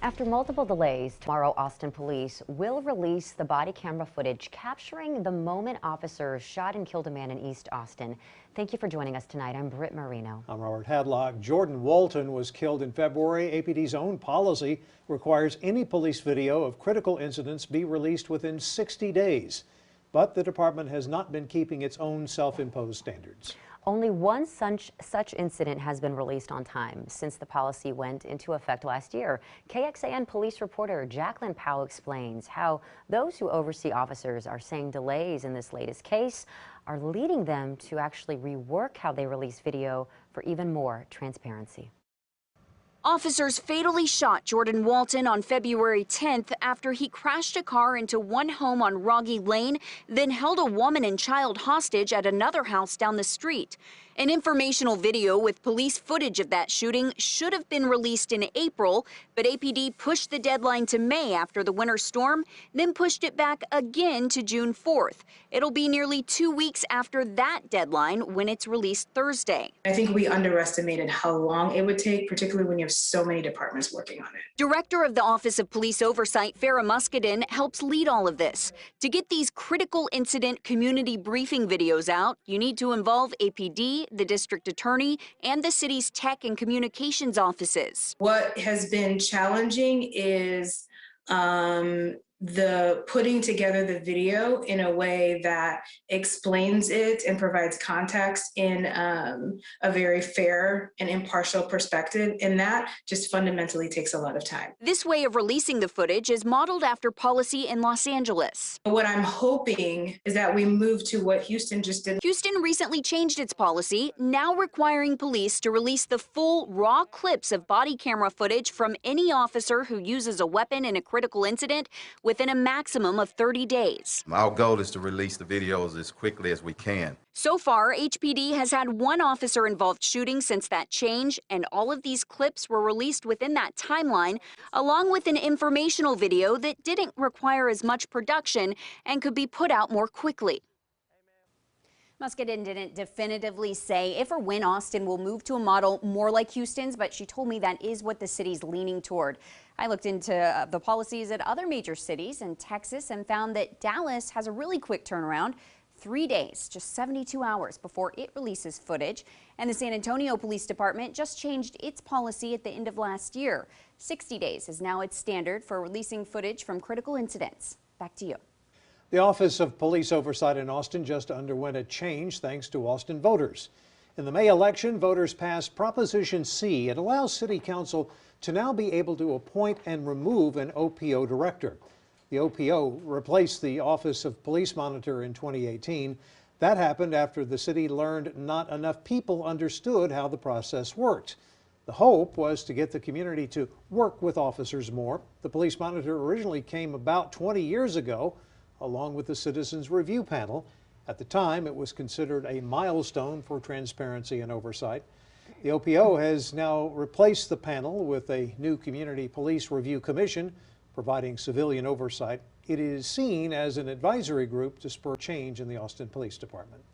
After multiple delays, tomorrow Austin police will release the body camera footage capturing the moment officers shot and killed a man in East Austin. Thank you for joining us tonight. I'm Britt Marino. I'm Robert Hadlock. Jordan Walton was killed in February. APD's own policy requires any police video of critical incidents be released within 60 days. But the department has not been keeping its own self-imposed standards. Only one such incident has been released on time since the policy went into effect last year. KXAN police reporter Jacqueline Powell explains how those who oversee officers are saying delays in this latest case are leading them to actually rework how they release video for even more transparency. Officers fatally shot Jordan Walton on February 10th after he crashed a car into one home on Rogge Lane, then held a woman and child hostage at another house down the street. An informational video with police footage of that shooting should have been released in April, but APD pushed the deadline to May after the winter storm, then pushed it back again to June 4th. It'll be nearly 2 weeks after that deadline when it's released Thursday. I think we underestimated how long it would take, particularly when you have so many departments working on it. Director of the Office of Police Oversight, Farah Muscadin, helps lead all of this. To get these critical incident community briefing videos out, you need to involve APD, the district attorney, and the city's tech and communications offices. What has been challenging is the putting together the video in a way that explains it and provides context in a very fair and impartial perspective, and that just fundamentally takes a lot of time. This way of releasing the footage is modeled after policy in Los Angeles. What I'm hoping is that we move to what Houston just did. Houston recently changed its policy, now requiring police to release the full raw clips of body camera footage from any officer who uses a weapon in a critical incident within a maximum of 30 days. Our goal is to release the videos as quickly as we can. So far, HPD has had one officer-involved shooting since that change, and all of these clips were released within that timeline, along with an informational video that didn't require as much production and could be put out more quickly. Muscadin didn't definitively say if or when Austin will move to a model more like Houston's, but she told me that is what the city's leaning toward. I looked into the policies at other major cities in Texas and found that Dallas has a really quick turnaround. 3 days, just 72 hours before it releases footage. And the San Antonio Police Department just changed its policy at the end of last year. 60 days is now its standard for releasing footage from critical incidents. Back to you. The Office of Police Oversight in Austin just underwent a change thanks to Austin voters. In the May election, voters passed Proposition C. It allows City Council to now be able to appoint and remove an OPO director. The OPO replaced the Office of Police Monitor in 2018. That happened after the city learned not enough people understood how the process worked. The hope was to get the community to work with officers more. The Police Monitor originally came about 20 years ago, along with the Citizens Review Panel. At the time, it was considered a milestone for transparency and oversight. The OPO has now replaced the panel with a new Community Police Review Commission, providing civilian oversight. It is seen as an advisory group to spur change in the Austin Police Department.